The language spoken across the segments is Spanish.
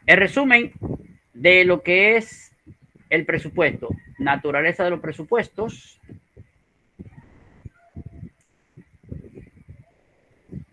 El resumen de lo que es el presupuesto, naturaleza de los presupuestos,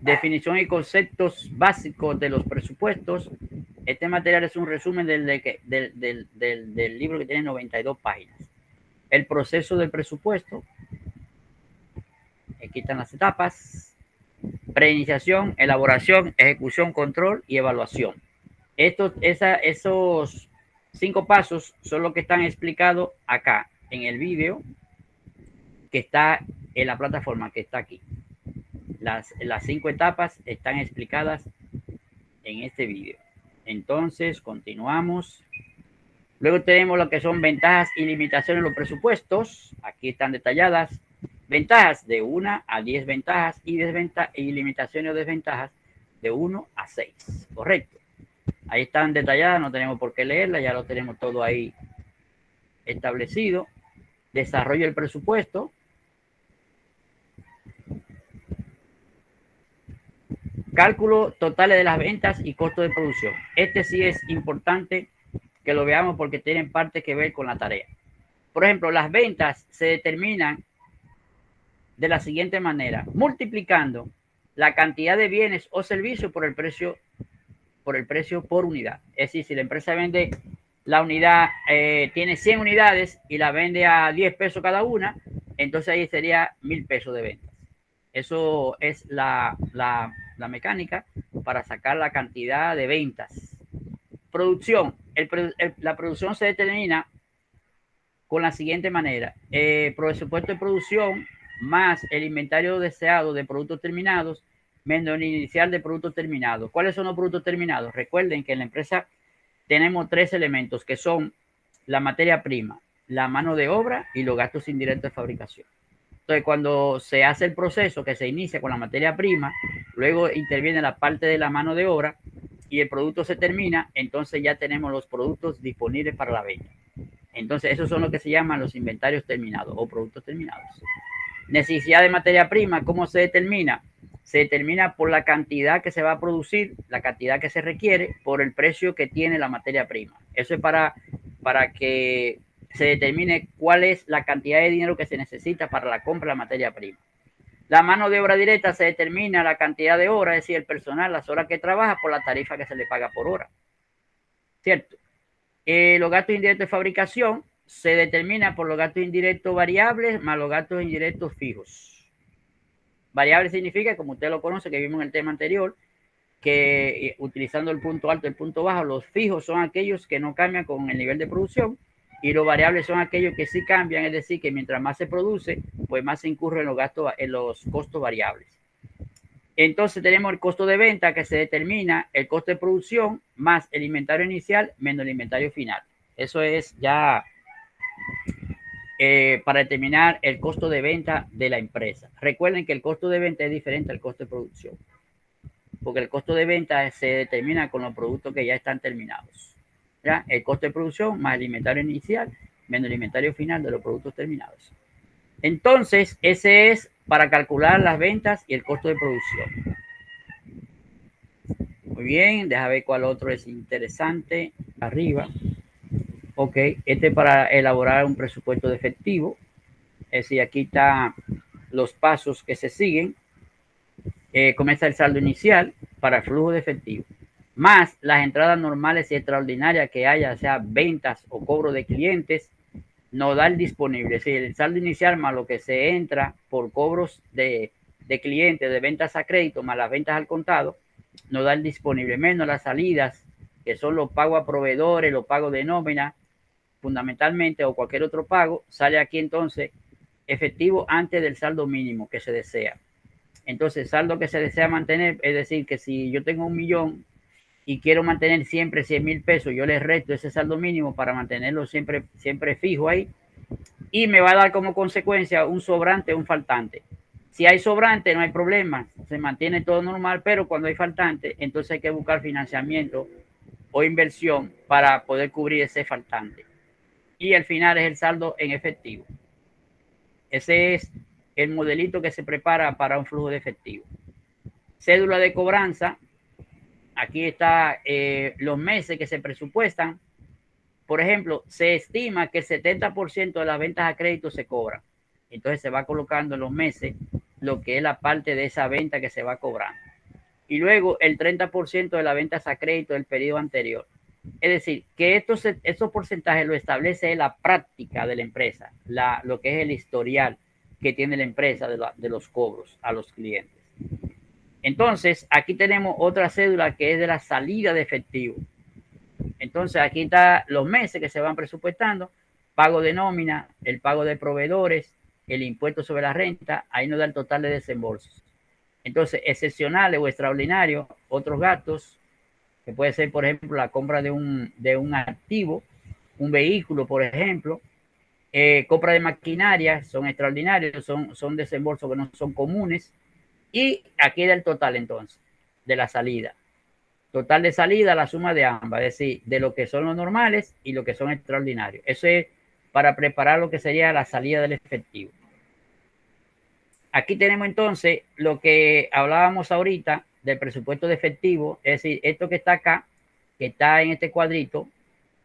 definición y conceptos básicos de los presupuestos. Este material es un resumen del libro que tiene 92 páginas. El proceso del presupuesto, aquí están las etapas: preiniciación, elaboración, ejecución, control y evaluación. Esos 5 pasos son los que están explicados acá en el vídeo que está en la plataforma que está aquí. Las 5 etapas están explicadas en este vídeo. Entonces, continuamos. Luego tenemos lo que son ventajas y limitaciones de los presupuestos. Aquí están detalladas. Ventajas de 1 a 10 ventajas y limitaciones o desventajas de 1 a 6. Correcto. Ahí están detalladas, no tenemos por qué leerlas, ya lo tenemos todo ahí establecido. Desarrollo del presupuesto. Cálculo totales de las ventas y costo de producción. Este sí es importante que lo veamos porque tienen parte que ver con la tarea. Por ejemplo, las ventas se determinan de la siguiente manera: multiplicando la cantidad de bienes o servicios por el precio por unidad. Es decir, si la empresa vende la unidad, tiene 100 unidades y la vende a 10 pesos cada una, entonces ahí sería 1000 pesos de ventas. Eso es la mecánica para sacar la cantidad de ventas. Producción. La producción se determina con la siguiente manera: presupuesto de producción más el inventario deseado de productos terminados menos el inicial de productos terminados. ¿Cuáles son los productos terminados? Recuerden que en la empresa tenemos 3 elementos que son la materia prima, la mano de obra y los gastos indirectos de fabricación. Entonces, cuando se hace el proceso que se inicia con la materia prima, luego interviene la parte de la mano de obra y el producto se termina, entonces ya tenemos los productos disponibles para la venta. Entonces, esos son lo que se llaman los inventarios terminados o productos terminados. Necesidad de materia prima, ¿cómo se determina? Se determina por la cantidad que se va a producir, la cantidad que se requiere, por el precio que tiene la materia prima. Eso es para que se determine cuál es la cantidad de dinero que se necesita para la compra de la materia prima. La mano de obra directa se determina la cantidad de horas, es decir, el personal, las horas que trabaja, por la tarifa que se le paga por hora. ¿Cierto? Los gastos indirectos de fabricación se determina por los gastos indirectos variables más los gastos indirectos fijos. Variable significa, como usted lo conoce, que vimos en el tema anterior, que utilizando el punto alto y el punto bajo, los fijos son aquellos que no cambian con el nivel de producción y los variables son aquellos que sí cambian, es decir, que mientras más se produce, pues más se incurre en los gastos, en los costos variables. Entonces tenemos el costo de venta, que se determina el costo de producción más el inventario inicial menos el inventario final. Eso es ya para determinar el costo de venta de la empresa. Recuerden que el costo de venta es diferente al costo de producción, porque el costo de venta se determina con los productos que ya están terminados. ¿Ya? El costo de producción más el inventario inicial menos el inventario final de los productos terminados. Entonces, ese es para calcular las ventas y el costo de producción. Muy bien, déjame ver cuál otro es interesante. Arriba. Ok, este es para elaborar un presupuesto de efectivo. Es decir, aquí están los pasos que se siguen. Comienza el saldo inicial para el flujo de efectivo, más las entradas normales y extraordinarias que haya, sea ventas o cobro de clientes, nos da el disponible. Es decir, el saldo inicial más lo que se entra por cobros de clientes, de ventas a crédito, más las ventas al contado, nos da el disponible, menos las salidas, que son los pagos a proveedores, los pagos de nómina, fundamentalmente, o cualquier otro pago, sale aquí entonces efectivo antes del saldo mínimo que se desea. Entonces, el saldo que se desea mantener, es decir, que si yo tengo 1.000.000 y quiero mantener siempre 100.000 pesos, yo le resto ese saldo mínimo para mantenerlo siempre fijo ahí, y me va a dar como consecuencia un sobrante o un faltante. Si hay sobrante, no hay problema, se mantiene todo normal, pero cuando hay faltante, entonces hay que buscar financiamiento o inversión para poder cubrir ese faltante. Y al final es el saldo en efectivo. Ese es el modelito que se prepara para un flujo de efectivo. Cédula de cobranza Aquí está los meses que se presupuestan. Por ejemplo, se estima que el 70% de las ventas a crédito se cobran. Entonces se va colocando en los meses lo que es la parte de esa venta que se va cobrando. Y luego el 30% de las ventas a crédito del periodo anterior. Es decir, que estos porcentajes lo establece la práctica de la empresa, lo que es el historial que tiene la empresa de los cobros a los clientes. Entonces, aquí tenemos otra cédula que es de la salida de efectivo. Entonces, aquí están los meses que se van presupuestando, pago de nómina, el pago de proveedores, el impuesto sobre la renta, ahí nos da el total de desembolsos. Entonces, excepcionales o extraordinarios, otros gastos, que puede ser, por ejemplo, la compra de un activo, un vehículo, por ejemplo, compra de maquinaria, son extraordinarios, son desembolsos que no son comunes. Y aquí da el total entonces, de la salida. Total de salida, la suma de ambas, es decir, de lo que son los normales y lo que son extraordinarios. Eso es para preparar lo que sería la salida del efectivo. Aquí tenemos entonces lo que hablábamos ahorita del presupuesto de efectivo, es decir, esto que está acá, que está en este cuadrito,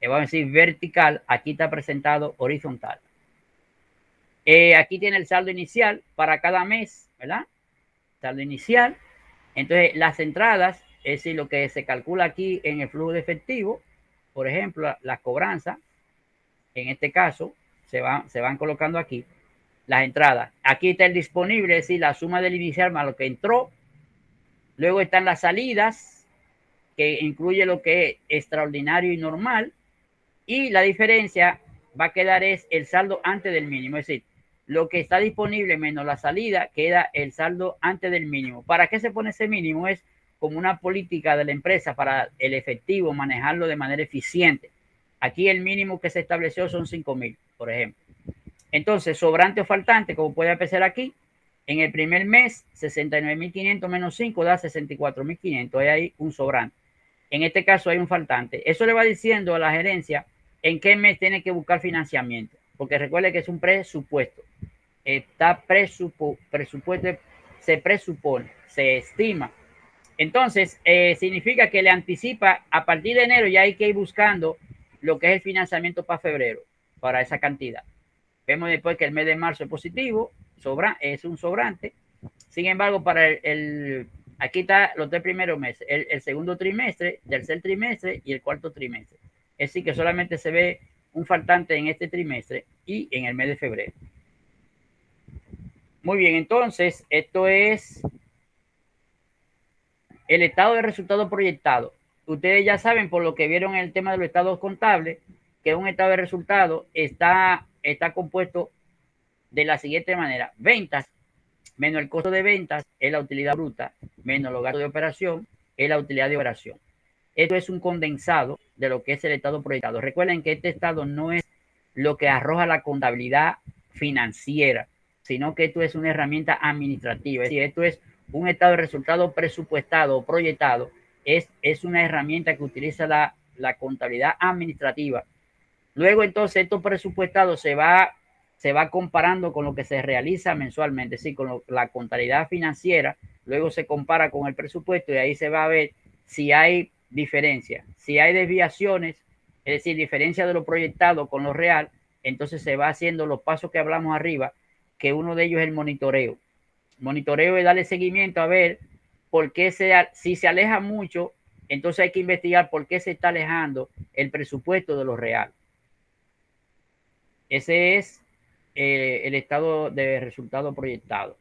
vamos a decir vertical, aquí está presentado horizontal. Aquí tiene el saldo inicial para cada mes, ¿verdad? Saldo inicial. Entonces, las entradas, es decir, lo que se calcula aquí en el flujo de efectivo, por ejemplo, las cobranzas, en este caso, se van colocando aquí las entradas. Aquí está el disponible, es decir, la suma del inicial más lo que entró. Luego están las salidas, que incluye lo que es extraordinario y normal. Y la diferencia va a quedar es el saldo antes del mínimo, es decir, lo que está disponible menos la salida queda el saldo antes del mínimo. ¿Para qué se pone ese mínimo? Es como una política de la empresa para el efectivo manejarlo de manera eficiente. Aquí el mínimo que se estableció son 5,000, por ejemplo. Entonces, sobrante o faltante, como puede aparecer aquí, en el primer mes, 69.500 menos 5 da 64.500. Hay un sobrante. En este caso hay un faltante. Eso le va diciendo a la gerencia en qué mes tiene que buscar financiamiento. Porque recuerde que es un presupuesto. Está presupuesto, se presupone, se estima. Entonces, significa que le anticipa a partir de enero ya hay que ir buscando lo que es el financiamiento para febrero, para esa cantidad. Vemos después que el mes de marzo es positivo, es un sobrante. Sin embargo, para aquí está los 3 primeros meses, el segundo trimestre, tercer trimestre y el cuarto trimestre. Es decir, que solamente se ve un faltante en este trimestre y en el mes de febrero. Muy bien, entonces, esto es el estado de resultado proyectado. Ustedes ya saben, por lo que vieron en el tema de los estados contables, que un estado de resultado está compuesto de la siguiente manera: ventas menos el costo de ventas es la utilidad bruta, menos los gastos de operación es la utilidad de operación. Esto es un condensado de lo que es el estado proyectado. Recuerden que este estado no es lo que arroja la contabilidad financiera, sino que esto es una herramienta administrativa. Es decir, esto es un estado de resultado presupuestado o proyectado. Es una herramienta que utiliza la contabilidad administrativa. Luego, entonces, esto presupuestado se va comparando con lo que se realiza mensualmente, es decir, con la contabilidad financiera. Luego se compara con el presupuesto y ahí se va a ver si hay diferencia. Si hay desviaciones, es decir, diferencia de lo proyectado con lo real, entonces se va haciendo los pasos que hablamos arriba, que uno de ellos es el monitoreo. Monitoreo es darle seguimiento a ver por qué si se aleja mucho, entonces hay que investigar por qué se está alejando el presupuesto de lo real. Ese es el estado de resultado proyectado.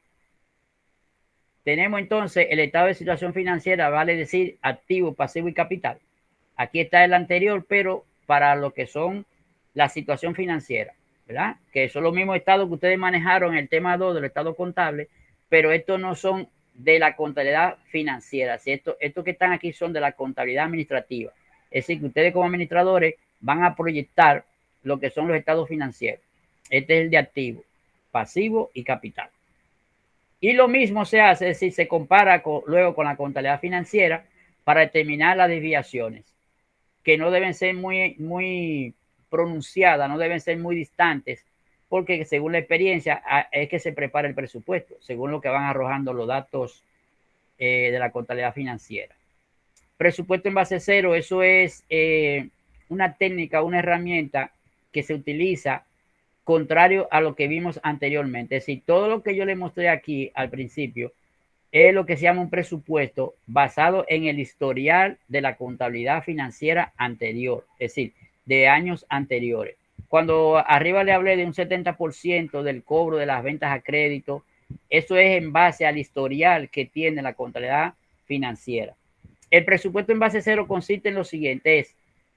Tenemos entonces el estado de situación financiera, vale decir activo, pasivo y capital. Aquí está el anterior, pero para lo que son la situación financiera, ¿verdad? Que son los mismos estados que ustedes manejaron en el tema 2 del estado contable, pero estos no son de la contabilidad financiera. ¿Sí? Estos que están aquí son de la contabilidad administrativa. Es decir, que ustedes como administradores van a proyectar lo que son los estados financieros. Este es el de activo, pasivo y capital. Y lo mismo se hace, es decir, se compara luego con la contabilidad financiera para determinar las desviaciones, que no deben ser muy pronunciadas, no deben ser muy distantes, porque según la experiencia es que se prepara el presupuesto, según lo que van arrojando los datos de la contabilidad financiera. Presupuesto en base cero, eso es una técnica, una herramienta que se utiliza contrario a lo que vimos anteriormente. Es decir, todo lo que yo le mostré aquí al principio es lo que se llama un presupuesto basado en el historial de la contabilidad financiera anterior, es decir, de años anteriores. Cuando arriba le hablé de un 70% del cobro de las ventas a crédito, eso es en base al historial que tiene la contabilidad financiera. El presupuesto en base cero consiste en lo siguiente, es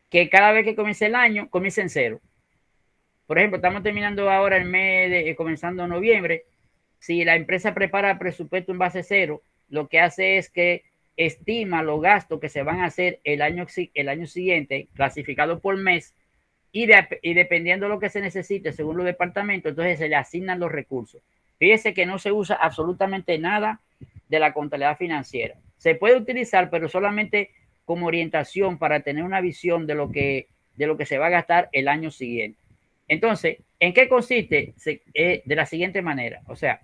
que cada vez que comience el año, comience en cero. Por ejemplo, estamos terminando ahora el mes de, comenzando noviembre. Si la empresa prepara el presupuesto en base cero, lo que hace es que estima los gastos que se van a hacer el año siguiente, clasificado por mes, y dependiendo de lo que se necesite según los departamentos, entonces se le asignan los recursos. Fíjese que no se usa absolutamente nada de la contabilidad financiera. Se puede utilizar, pero solamente como orientación para tener una visión de lo que se va a gastar el año siguiente. Entonces, ¿en qué consiste? De la siguiente manera, o sea,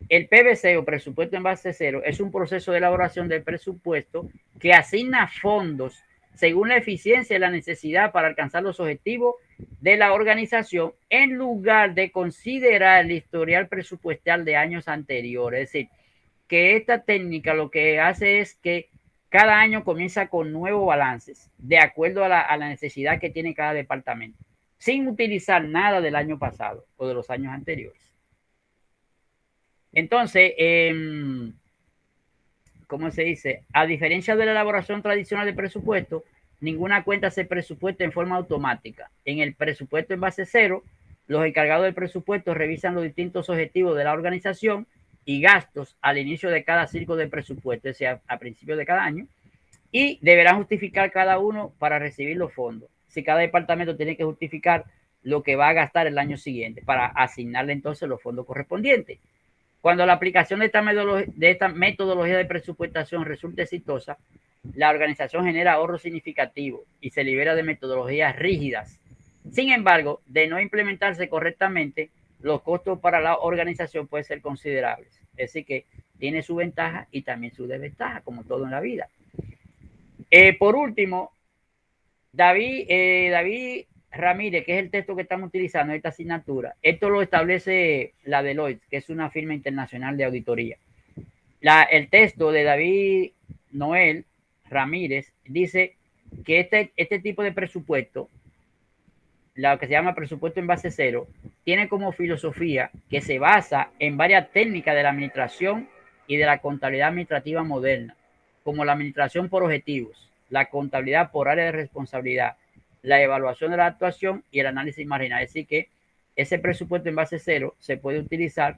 el PBC o presupuesto en base cero es un proceso de elaboración del presupuesto que asigna fondos según la eficiencia y la necesidad para alcanzar los objetivos de la organización en lugar de considerar el historial presupuestal de años anteriores. Es decir, que esta técnica lo que hace es que cada año comienza con nuevos balances de acuerdo a la necesidad que tiene cada departamento, sin utilizar nada del año pasado o de los años anteriores. Entonces, ¿cómo se dice? A diferencia de la elaboración tradicional de presupuesto, ninguna cuenta se presupuesta en forma automática. En el presupuesto en base cero, los encargados del presupuesto revisan los distintos objetivos de la organización y gastos al inicio de cada ciclo de presupuesto, o sea, a principio de cada año, y deberán justificar cada uno para recibir los fondos. Si cada departamento tiene que justificar lo que va a gastar el año siguiente para asignarle entonces los fondos correspondientes. Cuando la aplicación de esta metodología de presupuestación resulta exitosa, la organización genera ahorros significativos y se libera de metodologías rígidas. Sin embargo, de no implementarse correctamente, los costos para la organización pueden ser considerables. Es decir, que tiene su ventaja y también su desventaja, como todo en la vida. Por último, David Ramírez, que es el texto que estamos utilizando en esta asignatura, esto lo establece la Deloitte, que es una firma internacional de auditoría. El texto de David Noel Ramírez dice que este tipo de presupuesto, lo que se llama presupuesto en base cero, tiene como filosofía que se basa en varias técnicas de la administración y de la contabilidad administrativa moderna, como la administración por objetivos, la contabilidad por área de responsabilidad, la evaluación de la actuación y el análisis marginal. Es decir, que ese presupuesto en base cero se puede utilizar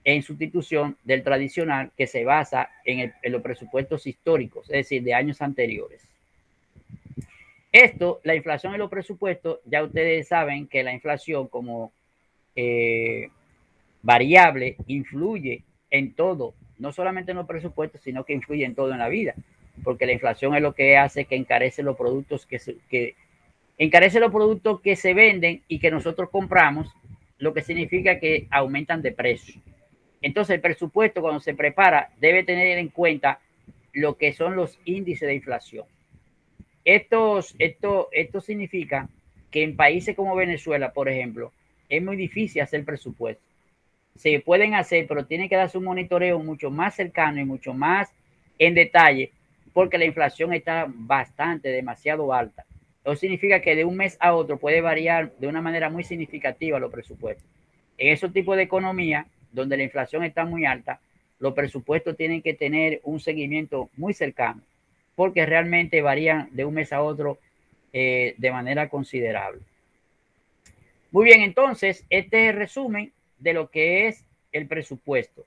en sustitución del tradicional que se basa en los presupuestos históricos, es decir, de años anteriores. Esto, la inflación en los presupuestos, ya ustedes saben que la inflación como variable influye en todo, no solamente en los presupuestos, sino que influye en todo en la vida, porque la inflación es lo que hace que encarece los productos encarece los productos que se venden y que nosotros compramos, lo que significa que aumentan de precio. Entonces, el presupuesto, cuando se prepara, debe tener en cuenta lo que son los índices de inflación. Esto significa que en países como Venezuela, por ejemplo, es muy difícil hacer presupuesto. Se pueden hacer, pero tiene que darse un monitoreo mucho más cercano y mucho más en detalle, porque la inflación está demasiado alta. Eso significa que de un mes a otro puede variar de una manera muy significativa los presupuestos. En esos tipos de economía, donde la inflación está muy alta, los presupuestos tienen que tener un seguimiento muy cercano, porque realmente varían de un mes a otro de manera considerable. Muy bien, entonces, este es el resumen de lo que es el presupuesto.